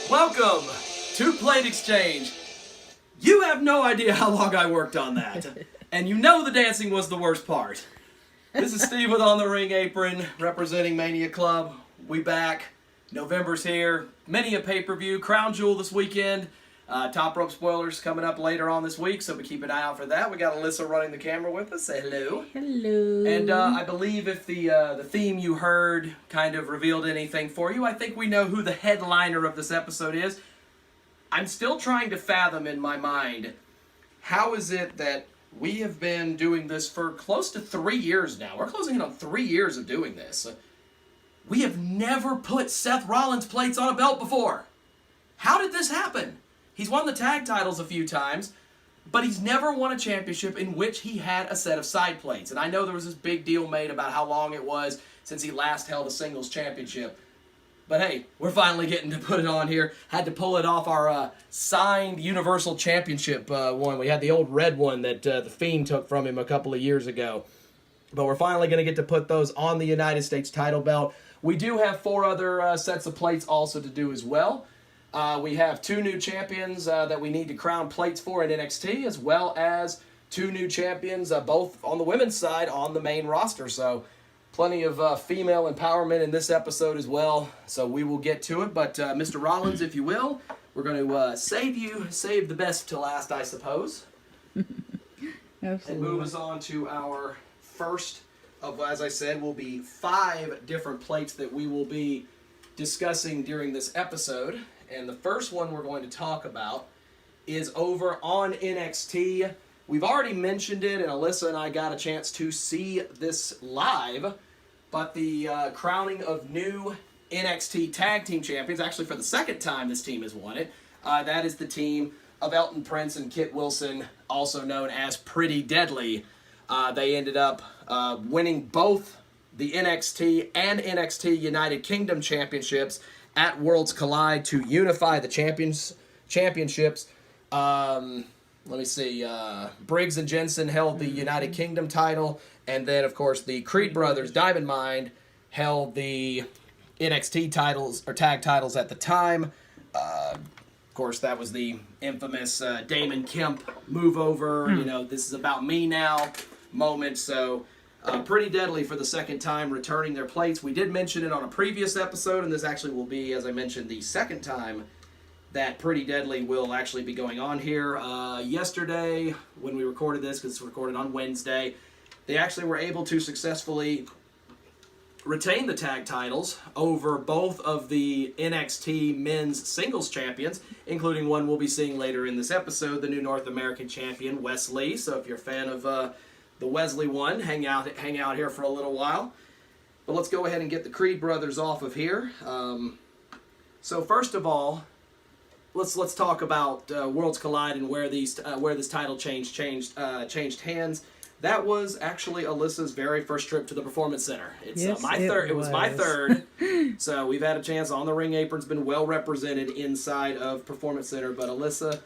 Welcome to Plate Exchange. You have no idea how long I worked on that. And you know the dancing was the worst part. This is Steve with On the Ring Apron, representing Mania Club. We back. November's here. Many a pay-per-view. Crown Jewel this weekend. Top Rope spoilers coming up later on this week, so we keep an eye out for that. We got Alyssa running the camera with us. Say hello. Hello. And I believe if the theme you heard kind of revealed anything for you, I think we know who the headliner of this episode is. I'm still trying to fathom in my mind, how is it that we have been doing this for close to 3 years now? We're closing in on 3 years of doing this. We have never put Seth Rollins plates on a belt before. How did this happen? He's won the tag titles a few times, but he's never won a championship in which he had a set of side plates. And I know there was this big deal made about how long it was since he last held a singles championship. But hey, we're finally getting to put it on here. Had to pull it off our signed Universal Championship one. We had the old red one that The Fiend took from him a couple of years ago. But we're finally going to get to put those on the United States title belt. We do have 4 other sets of plates also to do as well. We have 2 new champions that we need to crown plates for in NXT, as well as 2 new champions, both on the women's side on the main roster. So plenty of female empowerment in this episode as well. So we will get to it. But Mr. Rollins, if you will, we're going to save the best to last, I suppose. Absolutely. And move us on to our first of, as I said, will be 5 different plates that we will be discussing during this episode. And the first one we're going to talk about is over on NXT. We've already mentioned it, and Alyssa and I got a chance to see this live. But the crowning of new NXT Tag Team Champions, actually for the second time this team has won it, that is the team of Elton Prince and Kit Wilson, also known as Pretty Deadly. They ended up winning both the NXT and NXT United Kingdom Championships at Worlds Collide to unify the championships. Let me see. Briggs and Jensen held the United Kingdom title, and then, of course, the Creed brothers, Diamond Mine, held the NXT titles, or tag titles at the time. Of course, that was the infamous Damon Kemp move over, this is about me now moment. So Pretty Deadly for the second time returning their plates. We did mention it on a previous episode, and this actually will be, as I mentioned, the second time that Pretty Deadly will actually be going on here. Yesterday, when we recorded this, because it's recorded on Wednesday, they actually were able to successfully retain the tag titles over both of the NXT men's singles champions, including one we'll be seeing later in this episode, the new North American champion, Wesley. So if you're a fan of the Wesley one, hang out here for a little while. But let's go ahead and get the Creed brothers off of here. So first of all, let's talk about Worlds Collide and where this title changed hands. That was actually Alyssa's very first trip to the Performance Center. It's yes, my third. It was my third. So we've had a chance. On the Ring Apron's been well represented inside of Performance Center. But Alyssa,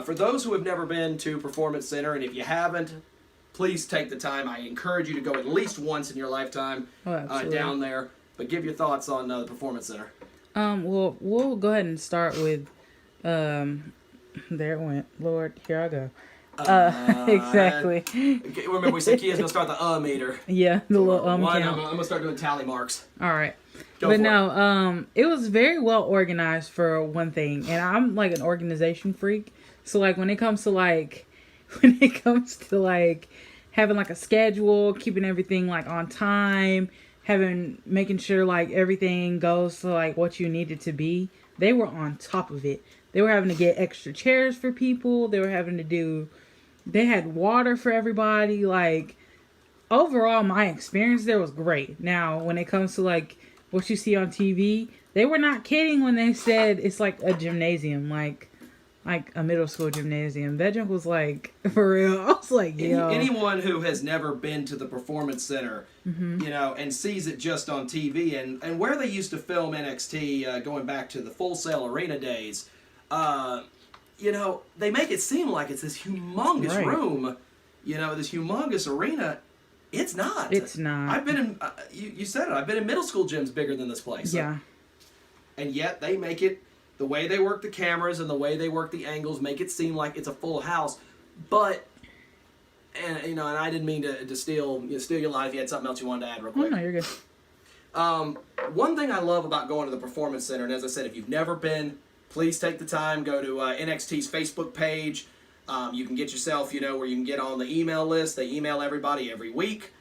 for those who have never been to Performance Center, and if you haven't, please take the time. I encourage you to go at least once in your lifetime down there. But give your thoughts on the Performance Center. Well, we'll go ahead and start with, there it went. Lord, here I go. Exactly. Remember, we said Kia's going to start the meter. Yeah, the little I'm count. going to start doing tally marks. All right. Go for it. It was very well organized for one thing. And I'm like an organization freak. So like when it comes to having like a schedule, keeping everything like on time, making sure like everything goes to like what you need it to be, they were on top of it. They were having to get extra chairs for people. They had water for everybody. Like, overall, my experience there was great. Now, when it comes to like what you see on TV, they were not kidding when they said it's like a gymnasium, like a middle school gymnasium. That junk was like, for real. I was like, yo. Anyone who has never been to the Performance Center, and sees it just on TV, and where they used to film NXT, going back to the Full Sail Arena days, they make it seem like it's this humongous room, this humongous arena. It's not. It's not. I've been in, you said it, I've been in middle school gyms bigger than this place. Yeah. And yet they make it the way they work the cameras and the way they work the angles make it seem like it's a full house. But, and I didn't mean to steal your line if you had something else you wanted to add real quick. Oh, no, you're good. One thing I love about going to the Performance Center, and as I said, if you've never been, please take the time, go to NXT's Facebook page. You can get yourself, where you can get on the email list. They email everybody every week.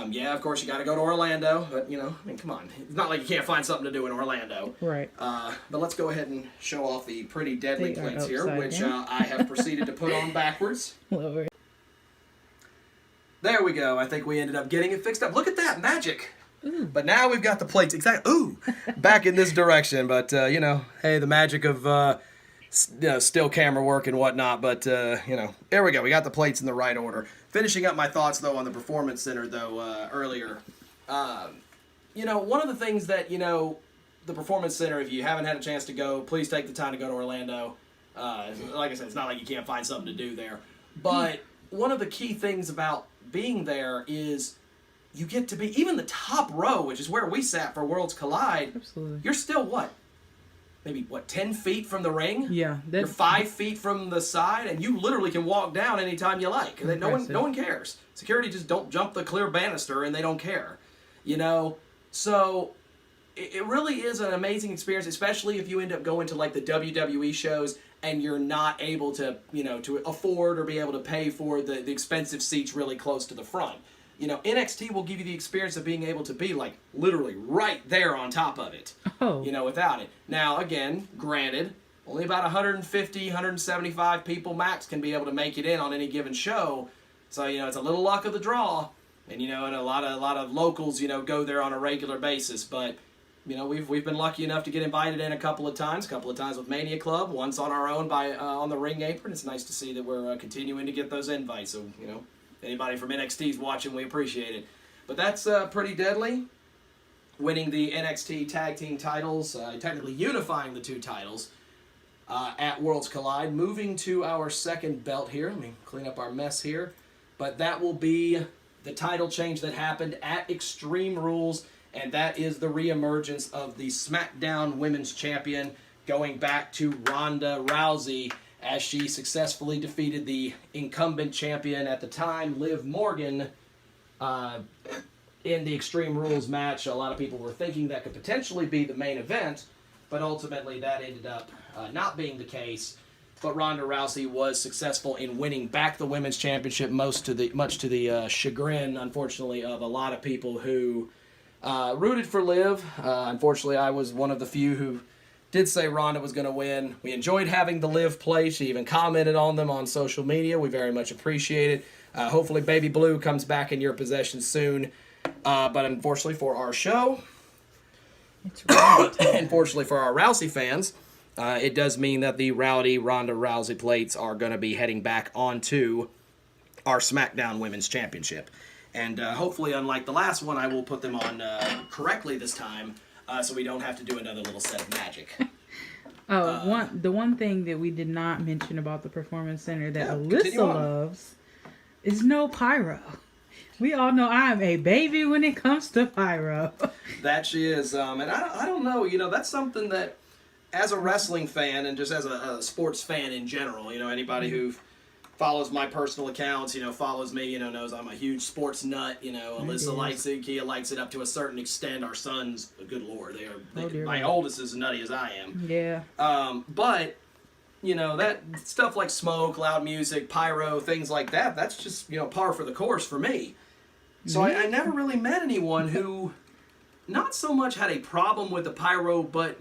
Yeah, of course, you got to go to Orlando, but, come on. It's not like you can't find something to do in Orlando. Right. But let's go ahead and show off the pretty deadly They are plates here, upside which down. I have proceeded to put on backwards. Lord. There we go. I think we ended up getting it fixed up. Look at that. Magic. Ooh. But now we've got the plates back in this direction. But, hey, the magic of still camera work and whatnot. But, there we go. We got the plates in the right order. Finishing up my thoughts, though, on the Performance Center, though, earlier. One of the things that, the Performance Center, if you haven't had a chance to go, please take the time to go to Orlando. Like I said, it's not like you can't find something to do there. But one of the key things about being there is you get to be, even the top row, which is where we sat for Worlds Collide. Absolutely. You're still what? Maybe, 10 feet from the ring? Yeah. You're 5 feet from the side, and you literally can walk down anytime you like. No one cares. Security just don't jump the clear banister, and they don't care. So it really is an amazing experience, especially if you end up going to, like, the WWE shows, and you're not able to, to afford or be able to pay for the expensive seats really close to the front. NXT will give you the experience of being able to be, like, literally right there on top of it. Oh. Without it. Now, again, granted, only about 150, 175 people max can be able to make it in on any given show. So, it's a little luck of the draw. And, and a lot of locals, go there on a regular basis. But, we've been lucky enough to get invited in a couple of times with Mania Club, once on our own on the ring apron. It's nice to see that we're continuing to get those invites. So, anybody from NXT is watching, we appreciate it. But that's pretty deadly. Winning the NXT Tag Team titles, technically unifying the two titles at Worlds Collide. Moving to our second belt here. Let me clean up our mess here. But that will be the title change that happened at Extreme Rules, and that is the reemergence of the Smackdown Women's Champion, going back to Ronda Rousey, as she successfully defeated the incumbent champion at the time, Liv Morgan, in the Extreme Rules match. A lot of people were thinking that could potentially be the main event, but ultimately that ended up not being the case. But Ronda Rousey was successful in winning back the Women's Championship, much to the chagrin, unfortunately, of a lot of people who rooted for Liv. Unfortunately, I was one of the few who did say Ronda was going to win. We enjoyed having the Liv play. She even commented on them on social media. We very much appreciate it. Hopefully Baby Blue comes back in your possession soon. But unfortunately for our show, unfortunately for our Rousey fans, it does mean that the Rowdy Ronda Rousey plates are going to be heading back onto our SmackDown Women's Championship. And hopefully, unlike the last one, I will put them on correctly this time, so we don't have to do another little set of magic. The one thing that we did not mention about the Performance Center that Alyssa loves is no pyro. We all know I'm a baby when it comes to pyro. That she is. And I don't know, that's something that, as a wrestling fan and just as a sports fan in general, anybody who follows my personal accounts, follows me, knows I'm a huge sports nut. Alyssa likes it, Kia likes it up to a certain extent. Our sons, good Lord, my oldest is as nutty as I am. Yeah. But, that stuff like smoke, loud music, pyro, things like that, that's just, par for the course for me. So I never really met anyone who not so much had a problem with the pyro, but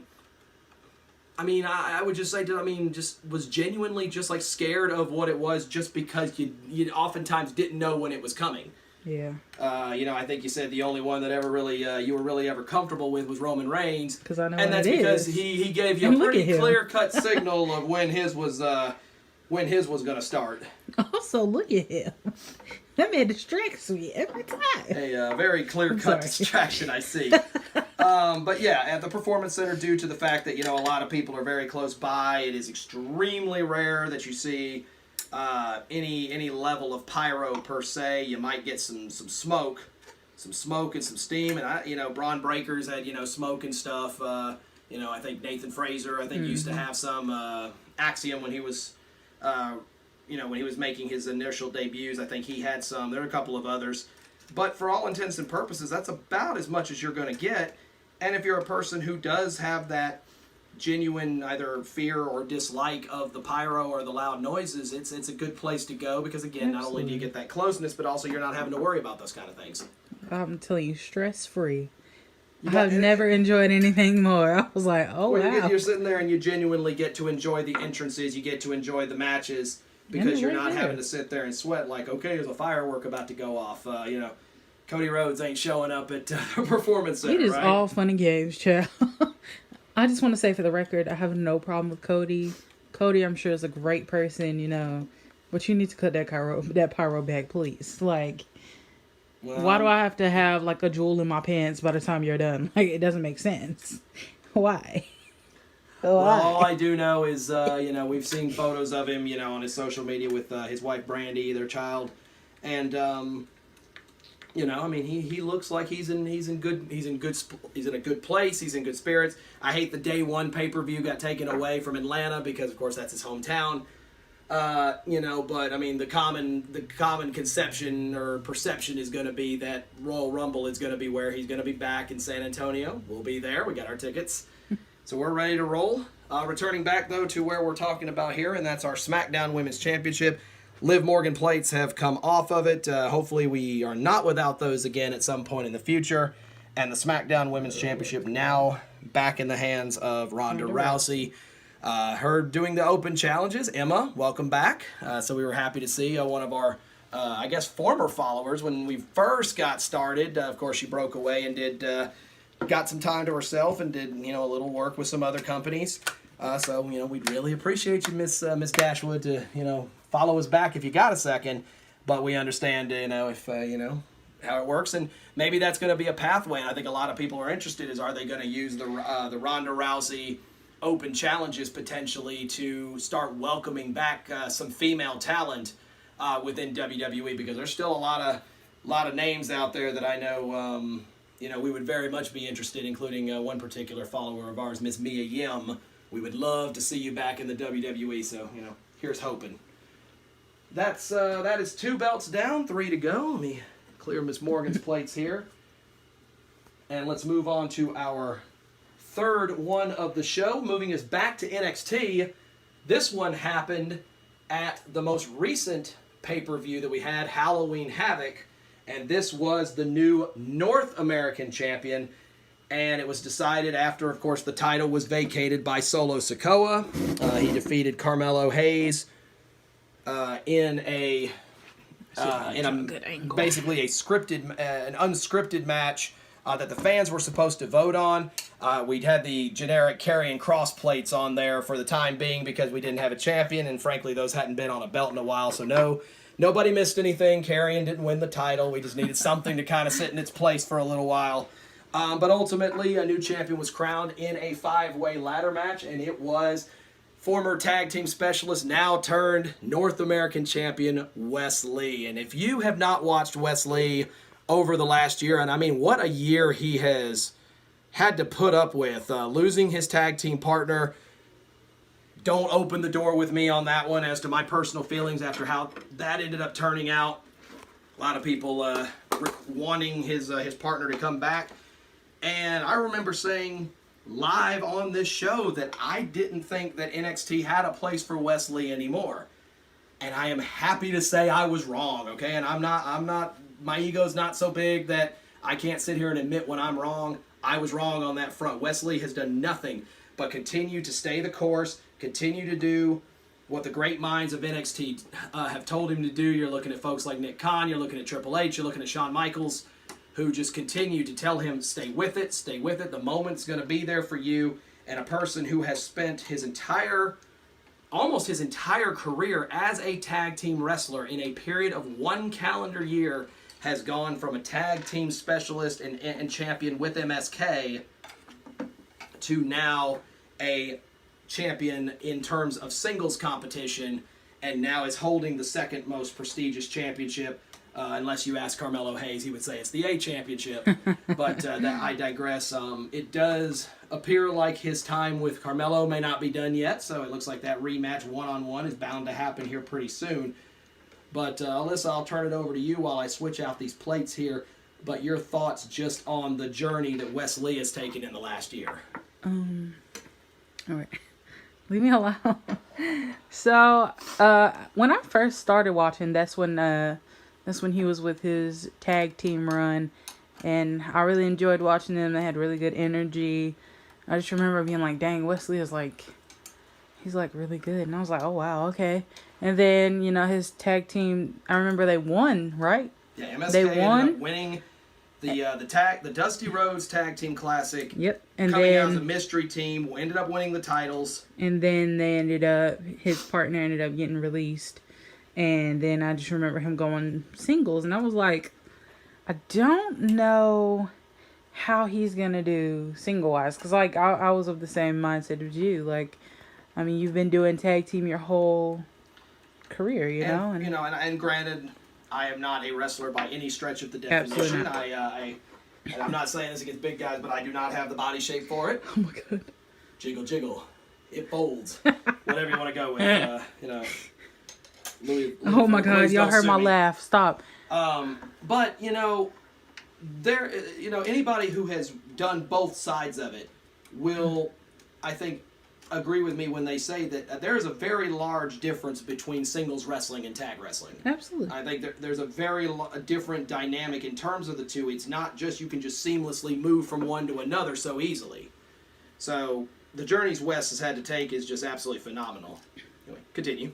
I would just say just was genuinely just like scared of what it was, just because you oftentimes didn't know when it was coming. Yeah. I think you said the only one that ever really you were really ever comfortable with was Roman Reigns. Because I know and what that's it because is. he gave you a pretty clear-cut signal of when his was going to start. Also, look at him. That man distracts me every time. A very clear-cut distraction, I see. But yeah, at the Performance Center, due to the fact that, a lot of people are very close by, it is extremely rare that you see any level of pyro per se. You might get some smoke and some steam. And Braun Breakers had, smoke and stuff, You know, I think Nathan Frazier, I think used to have some Axiom when he was, when he was making his initial debuts. I think he had some. There are a couple of others. But for all intents and purposes, that's about as much as you're going to get. And if you're a person who does have that genuine either fear or dislike of the pyro or the loud noises, it's a good place to go because, again, not only do you get that closeness, but also you're not having to worry about those kind of things. I'm telling you, stress-free. I've never enjoyed anything more. I was like, wow. You're sitting there and you genuinely get to enjoy the entrances. You get to enjoy the matches because you're not having to sit there and sweat like, okay, there's a firework about to go off. Cody Rhodes ain't showing up at the Performance Center, It is right? all fun and games, child. I just want to say for the record, I have no problem with Cody. Cody, I'm sure, is a great person, but you need to cut that pyro back, please. Like, why do I have to have, like, a jewel in my pants by the time you're done? Like, it doesn't make sense. Why? Well, all I do know is, we've seen photos of him, on his social media with his wife, Brandy, their child. And, he looks like he's in a good place. He's in good spirits. I hate the day one pay-per-view got taken away from Atlanta because, of course, that's his hometown. But the common conception or perception is going to be that Royal Rumble is going to be where he's going to be back in San Antonio. We'll be there. We got our tickets. So we're ready to roll. Returning back, though, to where we're talking about here, and that's our SmackDown Women's Championship. Liv Morgan plates have come off of it. Hopefully we are not without those again at some point in the future. And the SmackDown Women's Championship now back in the hands of Ronda Rousey. Her doing the open challenges. Emma, welcome back. So we were happy to see one of our, former followers when we first got started. Of course, she broke away and got some time to herself and did, a little work with some other companies. So we'd really appreciate you, Miss Dashwood, to, follow us back if you got a second. But we understand, if, how it works. And maybe that's going to be a pathway. And I think a lot of people are interested are they going to use the Ronda Rousey open challenges potentially to start welcoming back some female talent within WWE, because there's still a lot of names out there that I know we would very much be interested, including one particular follower of ours, Miss Mia Yim. We would love to see you back in the WWE, so here's hoping. That is 2 belts down, 3 to go. Let me clear Miss Morgan's plates here. And let's move on to our third one of the show, moving us back to NXT. This one happened at the most recent pay-per-view that we had, Halloween Havoc, and this was the new North American champion, and it was decided after, of course, the title was vacated by Solo Sikoa. He defeated Carmelo Hayes in basically an unscripted match that the fans were supposed to vote on. We'd had the generic Karrion Kross plates on there for the time being because we didn't have a champion, and frankly, those hadn't been on a belt in a while, so nobody missed anything. Karrion didn't win the title. We just needed something to kind of sit in its place for a little while. But ultimately, a new champion was crowned in a 5-way ladder match, and it was former tag team specialist, now turned North American champion, Wes Lee. And if you have not watched Wes Lee over the last year, and I mean, what a year he has had to put up with, losing his tag team partner. Don't open the door with me on that one as to my personal feelings after how that ended up turning out. A lot of people wanting his partner to come back. And I remember saying live on this show that I didn't think that NXT had a place for Wes Lee anymore. And I am happy to say I was wrong, okay? And I'm not, my ego's not so big that I can't sit here and admit when I'm wrong. I was wrong on that front. Wes Lee has done nothing but continue to stay the course, continue to do what the great minds of NXT have told him to do. You're looking at folks like Nick Khan, you're looking at Triple H, you're looking at Shawn Michaels, who just continue to tell him, stay with it, the moment's going to be there for you. And a person who has spent almost his entire career as a tag team wrestler in a period of 1 calendar year has gone from a tag team specialist and champion with MSK to now a champion in terms of singles competition, and now is holding the second most prestigious championship. Unless you ask Carmelo Hayes, he would say it's the A championship. But I digress. It does appear like his time with Carmelo may not be done yet, so it looks like that rematch one-on-one is bound to happen here pretty soon. But Alyssa, I'll turn it over to you while I switch out these plates here. But your thoughts just on the journey that Wes Lee has taken in the last year. All right. Leave me alone. So, when I first started watching, that's when he was with his tag team run, and I really enjoyed watching them. They had really good energy. I just remember being like, dang, Wesley is like, he's like really good. And I was like, oh wow, okay. And then, you know, his tag team, I remember they won, right? Yeah, MSK they won. Ended up winning the Dusty Rhodes Tag Team Classic. Yep. And coming then out as a mystery team, ended up winning the titles. And then his partner ended up getting released. And then I just remember him going singles. And I was like, I don't know how he's going to do single-wise. Because, like, I was of the same mindset as you. Like, I mean, you've been doing tag team your whole career, you know? And, you know, and granted, I am not a wrestler by any stretch of the definition. And I'm not saying this against big guys, but I do not have the body shape for it. Oh, my God. Jiggle, jiggle. It folds. Whatever you want to go with, you know. Louis, oh my God, y'all heard my laugh. Stop. But you know, anybody who has done both sides of it will, I think, agree with me when they say that there is a very large difference between singles wrestling and tag wrestling. Absolutely. I think there's a very different dynamic in terms of the two. It's not just you can just seamlessly move from one to another so easily. So the journeys Wes has had to take is just absolutely phenomenal. Anyway, continue.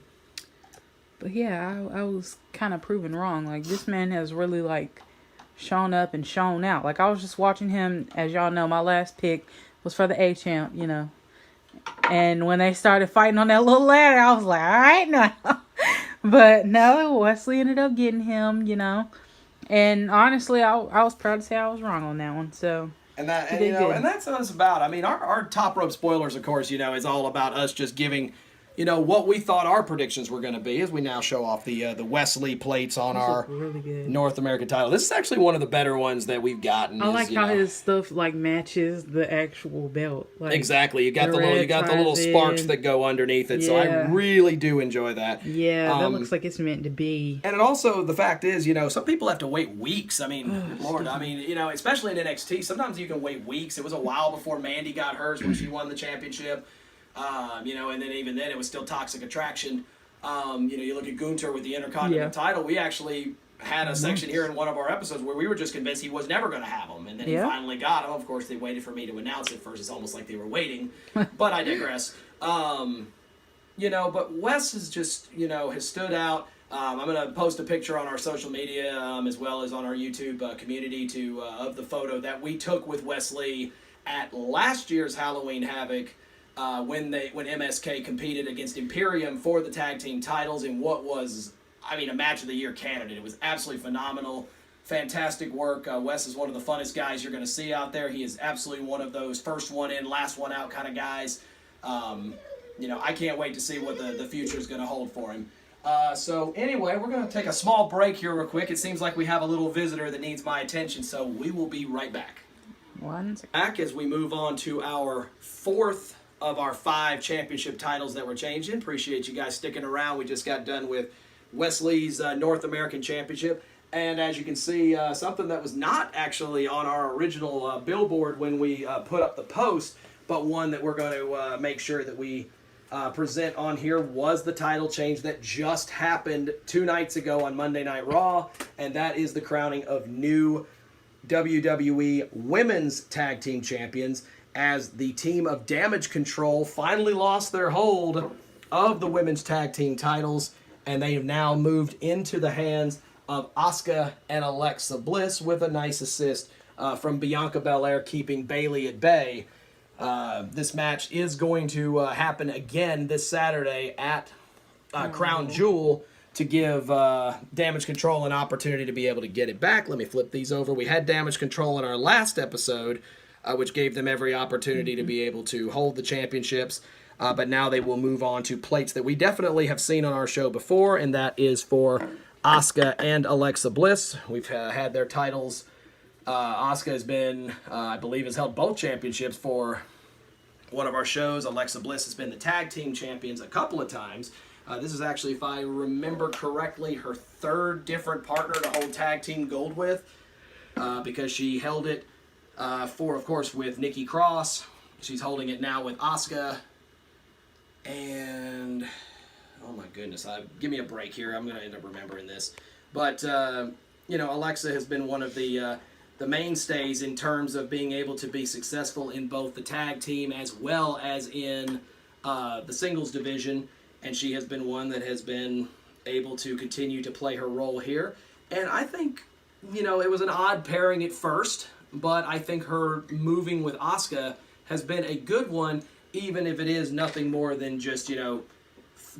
But yeah, I was kind of proven wrong. Like, this man has really, like, shown up and shown out. Like, I was just watching him. As y'all know, my last pick was for the A-Champ, you know. And when they started fighting on that little ladder, I was like, all right, now. But no, Wesley ended up getting him, you know. And honestly, I was proud to say I was wrong on that one. So, and that's what it's about. I mean, our top rope spoilers, of course, you know, is all about us just giving, you know, what we thought our predictions were going to be as we now show off the Wesley plates on our really good North American title. This is actually one of the better ones that we've gotten. I like how his stuff like matches the actual belt. Like, exactly. You got the little sparks that go underneath it. Yeah. So I really do enjoy that. Yeah, that looks like it's meant to be. And it also, the fact is, you know, some people have to wait weeks. I mean, Lord, I mean, you know, especially in NXT, sometimes you can wait weeks. It was a while before Mandy got hers when she won the championship. You know, and then even then it was still Toxic Attraction. You know, you look at Gunter with the Intercontinental title. We actually had a section here in one of our episodes where we were just convinced he was never going to have him, and then he finally got him. Of course, they waited for me to announce it first. It's almost like they were waiting, but I digress. You know, but Wes has just, you know, has stood out. I'm going to post a picture on our social media as well as on our YouTube community of the photo that we took with Wesley at last year's Halloween Havoc. When MSK competed against Imperium for the tag team titles in what was, I mean, a match of the year candidate. It was absolutely phenomenal. Fantastic work. Wes is one of the funnest guys you're going to see out there. He is absolutely one of those first one in, last one out kind of guys. You know, I can't wait to see what the future is going to hold for him. So anyway, we're going to take a small break here real quick. It seems like we have a little visitor that needs my attention, so we will be right back. Back as we move on to our fourth of our 5 championship titles that were changing. Appreciate you guys sticking around. We just got done with Wesley's North American Championship. And as you can see, something that was not actually on our original billboard when we put up the post, but one that we're going to make sure that we present on here was the title change that just happened 2 nights ago on Monday Night Raw. And that is the crowning of new WWE Women's Tag Team Champions, as the team of Damage Control finally lost their hold of the women's tag team titles, and they have now moved into the hands of Asuka and Alexa Bliss with a nice assist from Bianca Belair, keeping Bayley at bay. This match is going to happen again this Saturday at Crown Jewel to give Damage Control an opportunity to be able to get it back. Let me flip these over. We had Damage Control in our last episode, which gave them every opportunity to be able to hold the championships. But now they will move on to plates that we definitely have seen on our show before, and that is for Asuka and Alexa Bliss. We've had their titles. Asuka has been, I believe, has held both championships for one of our shows. Alexa Bliss has been the tag team champions a couple of times. This is actually, if I remember correctly, her third different partner to hold tag team gold with, because she held it for, of course, with Nikki Cross. She's holding it now with Asuka. And, oh my goodness, give me a break here. I'm going to end up remembering this. But, Alexa has been one of the mainstays in terms of being able to be successful in both the tag team as well as in the singles division. And she has been one that has been able to continue to play her role here. And I think, it was an odd pairing at first, but I think her moving with Asuka has been a good one, even if it is nothing more than just,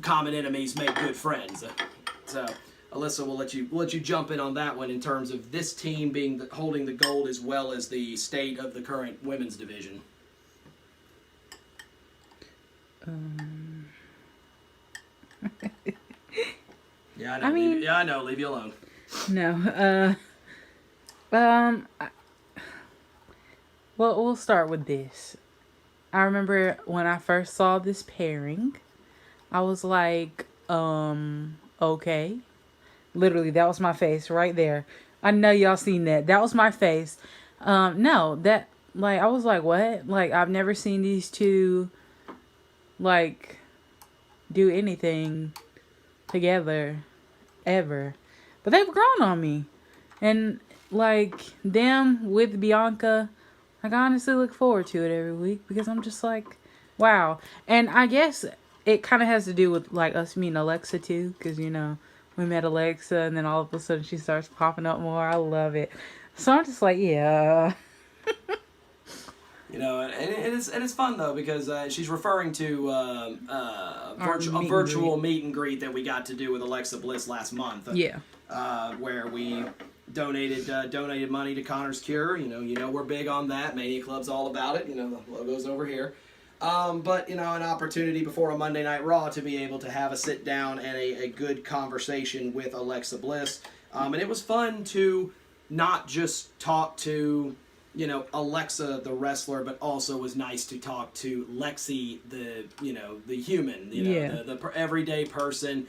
common enemies make good friends. So, Alyssa, we'll let you jump in on that one in terms of this team holding the gold as well as the state of the current women's division. Yeah, I know. Leave you alone. No. Well, we'll start with this. I remember when I first saw this pairing, I was like, okay. Literally, that was my face right there. I know y'all seen that. That was my face. I was like, what? Like, I've never seen these two, do anything together ever. But they've grown on me. And, them with Bianca, I honestly look forward to it every week because I'm just like, wow. And I guess it kind of has to do with, us meeting Alexa, too, because, we met Alexa, and then all of a sudden she starts popping up more. I love it. So I'm just like, yeah. And it's fun, though, because she's referring to a virtual meet and greet that we got to do with Alexa Bliss last month. Yeah. Where we donated money to Connor's Cure. We're big on that. Mania Club's all about it. The logo's over here. But, an opportunity before a Monday Night Raw to be able to have a sit down and a good conversation with Alexa Bliss. And it was fun to not just talk to, Alexa, the wrestler, but also was nice to talk to Lexi, the human, the everyday person.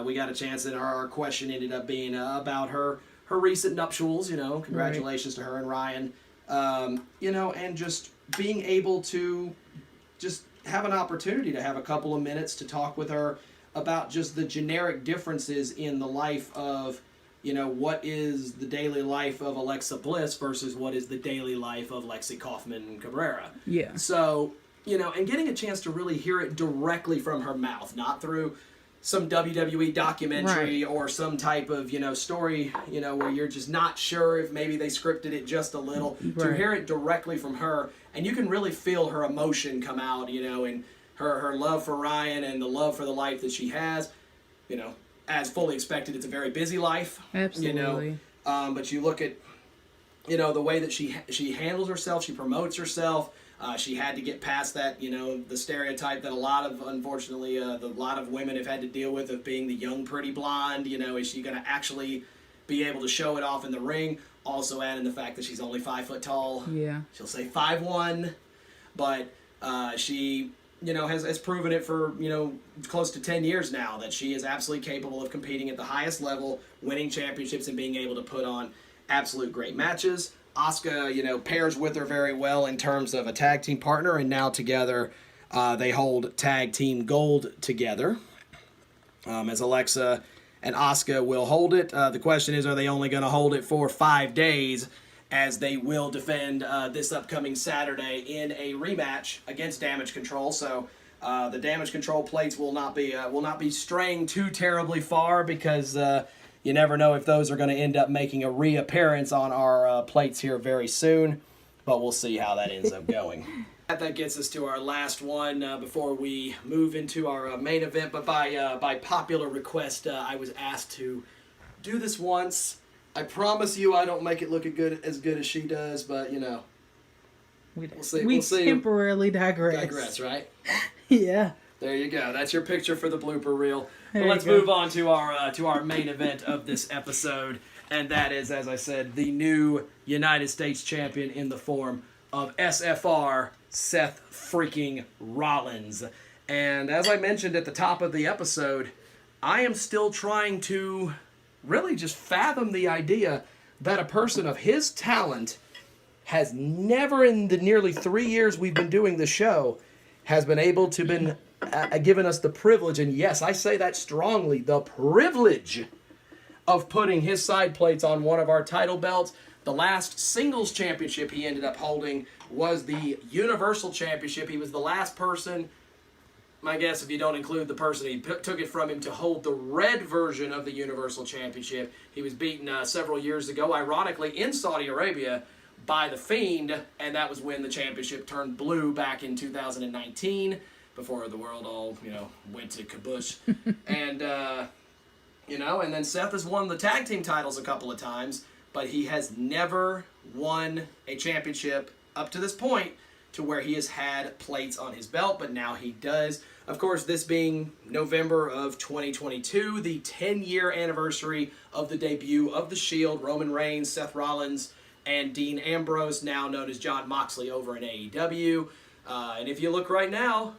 We got a chance, and our question ended up being about her recent nuptials, congratulations to her and Ryan, and just being able to just have an opportunity to have a couple of minutes to talk with her about just the generic differences in the life of, what is the daily life of Alexa Bliss versus what is the daily life of Lexi Kaufman Cabrera. Yeah. So, and getting a chance to really hear it directly from her mouth, not through some WWE documentary or some type of, story, where you're just not sure if maybe they scripted it just a little. To hear it directly from her, and you can really feel her emotion come out, and her love for Ryan and the love for the life that she has, as fully expected. It's a very busy life. Absolutely. But you look at, the way that she handles herself, she promotes herself. She had to get past that, the stereotype that a lot of women have had to deal with of being the young, pretty blonde. Is she going to actually be able to show it off in the ring? Also add in the fact that she's only 5 foot tall. Yeah. She'll say 5'1", but she, has proven it for, close to 10 years now that she is absolutely capable of competing at the highest level, winning championships, and being able to put on absolute great matches. Asuka, pairs with her very well in terms of a tag team partner, and now together they hold tag team gold together. As Alexa and Asuka will hold it. The question is, are they only going to hold it for 5 days, as they will defend this upcoming Saturday in a rematch against Damage Control. So the Damage Control plates will not be straying too terribly far, because you never know if those are going to end up making a reappearance on our plates here very soon, but we'll see how that ends up going. That gets us to our last one before we move into our main event. But by popular request, I was asked to do this once. I promise you I don't make it look as good as she does, but, we'll see. We temporarily digress. Digress, right? Yeah. There you go. That's your picture for the blooper reel. But There let's you go. move on to our main event of this episode, and that is, as I said, the new United States champion in the form of SFR, Seth freaking Rollins. And as I mentioned at the top of the episode, I am still trying to really just fathom the idea that a person of his talent has never, in the nearly 3 years we've been doing the show, has been able to been given us the privilege, and yes, I say that strongly, the privilege of putting his side plates on one of our title belts. The last singles championship he ended up holding was the Universal Championship. He was the last person, my guess if you don't include the person he took it from him, to hold the red version of the Universal Championship. He was beaten several years ago, ironically, in Saudi Arabia by The Fiend, and that was when the championship turned blue back in 2019, before the world all, went to kabush. And, and then Seth has won the tag team titles a couple of times, but he has never won a championship up to this point to where he has had plates on his belt, but now he does. Of course, this being November of 2022, the 10-year anniversary of the debut of The Shield, Roman Reigns, Seth Rollins, and Dean Ambrose, now known as Jon Moxley, over in AEW. And if you look right now,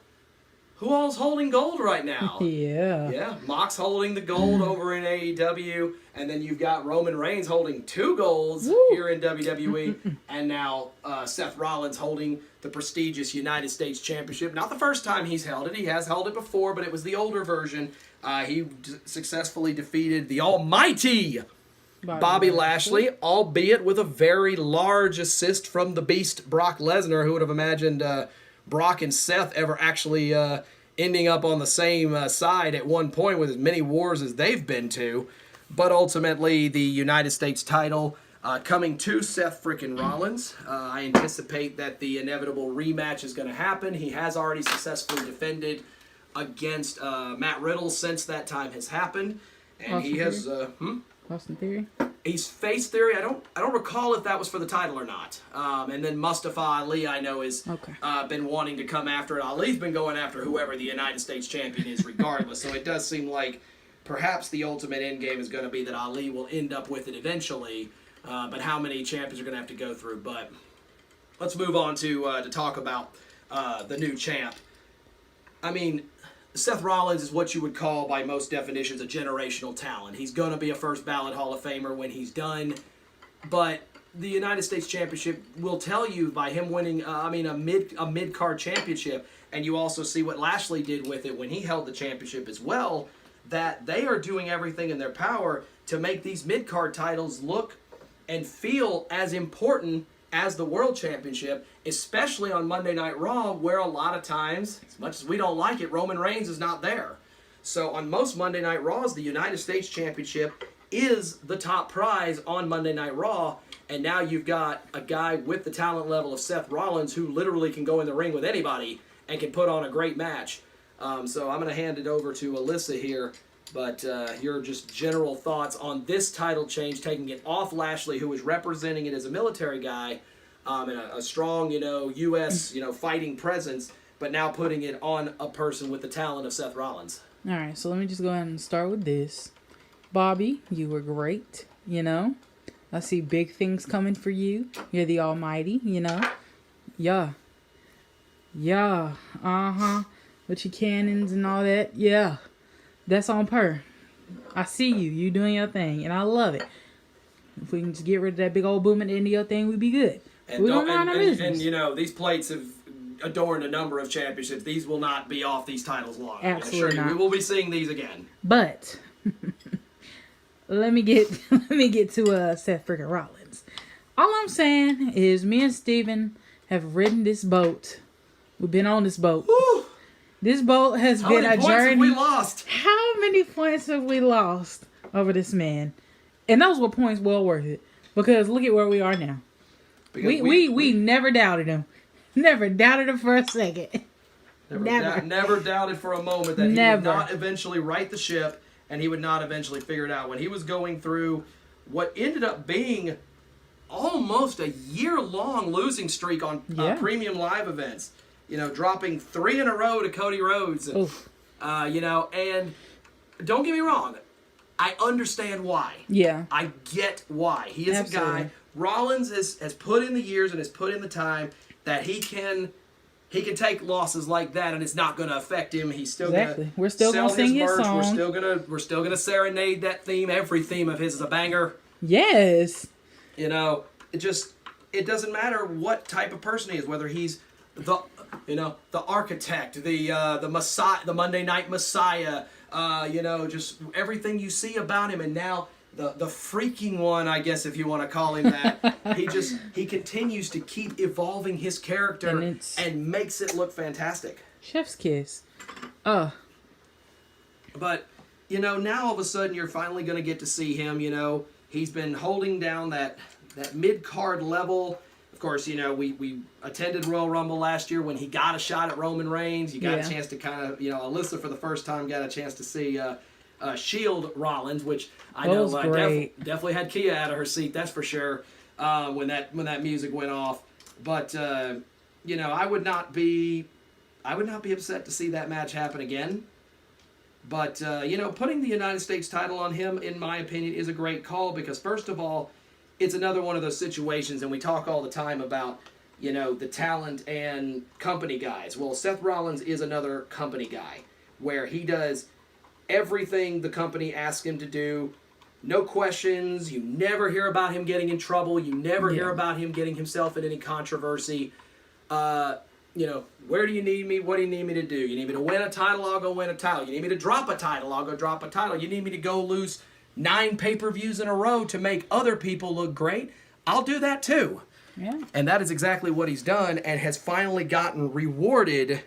who all's holding gold right now? Yeah, Mox holding the gold over in AEW, and then you've got Roman Reigns holding 2 golds here in WWE, and now Seth Rollins holding the prestigious United States Championship. Not the first time he's held it. He has held it before, but it was the older version. He successfully defeated the almighty Bobby Lashley, albeit with a very large assist from the Beast Brock Lesnar. Who would have imagined Brock and Seth ever actually ending up on the same side at one point with as many wars as they've been to? But ultimately, the United States title coming to Seth freaking Rollins. I anticipate that the inevitable rematch is going to happen. He has already successfully defended against Matt Riddle since that time has happened. And Austin he has... Austin Theory? He's faced Theory. I don't recall if that was for the title or not. And then Mustafa Ali, I know, has been wanting to come after it. Ali's been going after whoever the United States champion is regardless. So it does seem like perhaps the ultimate end game is going to be that Ali will end up with it eventually. But how many champions are going to have to go through? But let's move on to talk about the new champ. I mean, Seth Rollins is what you would call, by most definitions, a generational talent. He's going to be a first ballot Hall of Famer when he's done. But the United States Championship will tell you, by him winning a mid-card championship, and you also see what Lashley did with it when he held the championship as well, that they are doing everything in their power to make these mid-card titles look and feel as important as the World Championship, especially on Monday Night Raw, where a lot of times, as much as we don't like it, Roman Reigns is not there. So on most Monday Night Raws, the United States Championship is the top prize on Monday Night Raw, and now you've got a guy with the talent level of Seth Rollins who literally can go in the ring with anybody and can put on a great match. So I'm going to hand it over to Alyssa here, but your just general thoughts on this title change, taking it off Lashley, who is representing it as a military guy, and a strong, U.S., fighting presence, but now putting it on a person with the talent of Seth Rollins. All right, so let me just go ahead and start with this. Bobby, you were great, I see big things coming for you. You're the almighty, Yeah. With your cannons and all that. Yeah. That's on per. I see you. You doing your thing, and I love it. If we can just get rid of that big old boom at the end of your thing, we'd be good. And we don't mind our business. And these plates have adorned a number of championships. These will not be off these titles long. Absolutely not. We will be seeing these again. But let me get to Seth freaking Rollins. All I'm saying is, me and Steven have ridden this boat. We've been on this boat. Woo! This boat has been a journey. How many points have we lost? How many points have we lost over this man? And those were points well worth it. Because look at where we are now. We never doubted him. Never doubted him for a second. Never doubted for a moment that he would not eventually right the ship and he would not eventually figure it out. When he was going through what ended up being almost a year-long losing streak on premium live events. dropping 3 in a row to Cody Rhodes. Oof. And don't get me wrong, I understand why. Yeah. I get why. He is Absolutely. a guy. Rollins has put in the years and has put in the time that he can take losses like that, and it's not going to affect him. He's still Exactly. We're still going to sing his merch. song. We're still gonna serenade that theme. Every theme of his is a banger. Yes. It doesn't matter what type of person he is, whether he's the architect, the Messiah, the Monday Night Messiah, just everything you see about him, and now the freaking one, I guess, if you want to call him that. he continues to keep evolving his character and makes it look fantastic. Chef's kiss. But now all of a sudden you're finally going to get to see him. He's been holding down that mid-card level. Of course, we attended Royal Rumble last year when he got a shot at Roman Reigns. You got a chance to kind of, Alyssa for the first time got a chance to see Shield Rollins, which I know definitely had Kia out of her seat, that's for sure, when that music went off. But I would not be upset to see that match happen again. But putting the United States title on him, in my opinion, is a great call because, first of all, it's another one of those situations, and we talk all the time about, the talent and company guys. Well, Seth Rollins is another company guy where he does everything the company asks him to do. No questions. You never hear about him getting in trouble. You never hear about him getting himself in any controversy. Where do you need me? What do you need me to do? You need me to win a title? I'll go win a title. You need me to drop a title? I'll go drop a title. You need me to go lose 9 pay-per-views in a row to make other people look great? I'll do that too. Yeah. And that is exactly what he's done and has finally gotten rewarded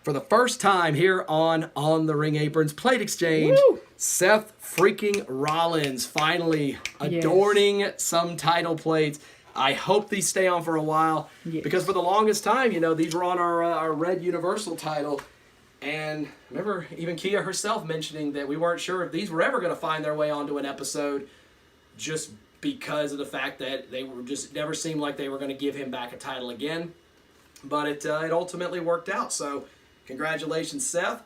for the first time here on the Ring Apron's Plate Exchange. Woo! Seth freaking Rollins finally adorning some title plates. I hope these stay on for a while because for the longest time, these were on our Red Universal title. And I remember even Kia herself mentioning that we weren't sure if these were ever going to find their way onto an episode just because of the fact that they were just never seemed like they were going to give him back a title again. But it ultimately worked out. So congratulations, Seth.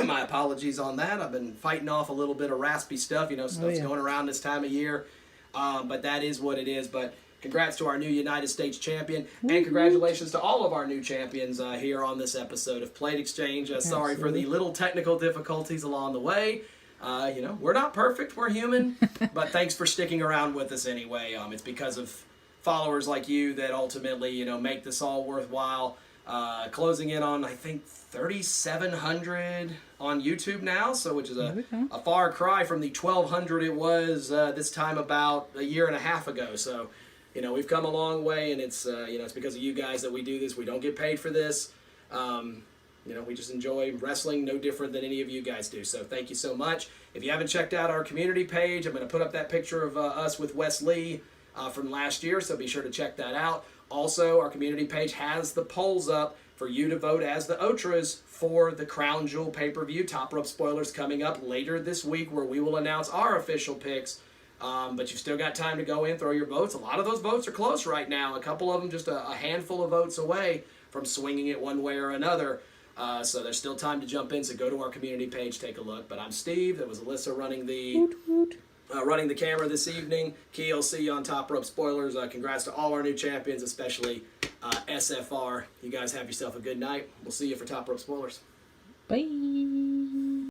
My apologies on that. I've been fighting off a little bit of raspy stuff. Stuff's going around this time of year. But that is what it is. But congrats to our new United States champion. And congratulations to all of our new champions here on this episode of Plate Exchange. Sorry for the little technical difficulties along the way. We're not perfect. We're human. But thanks for sticking around with us anyway. It's because of followers like you that ultimately, make this all worthwhile. Closing in on, I think, 3,700 on YouTube now, which is a far cry from the 1,200 it was this time about a year and a half ago. So, we've come a long way, and it's it's because of you guys that we do this. We don't get paid for this. We just enjoy wrestling no different than any of you guys do. So thank you so much. If you haven't checked out our community page, I'm going to put up that picture of us with Wes Lee from last year, so be sure to check that out. Also, our community page has the polls up for you to vote as the OTRAs for the Crown Jewel pay-per-view. Top Rope Spoilers coming up later this week where we will announce our official picks. But you've still got time to go in, throw your votes. A lot of those votes are close right now. A couple of them just a handful of votes away from swinging it one way or another. So there's still time to jump in, so go to our community page, take a look. But I'm Steve. That was Alyssa running the camera this evening. Key, I'll see you on Top Rope Spoilers. Congrats to all our new champions, especially SFR. You guys have yourself a good night. We'll see you for Top Rope Spoilers. Bye.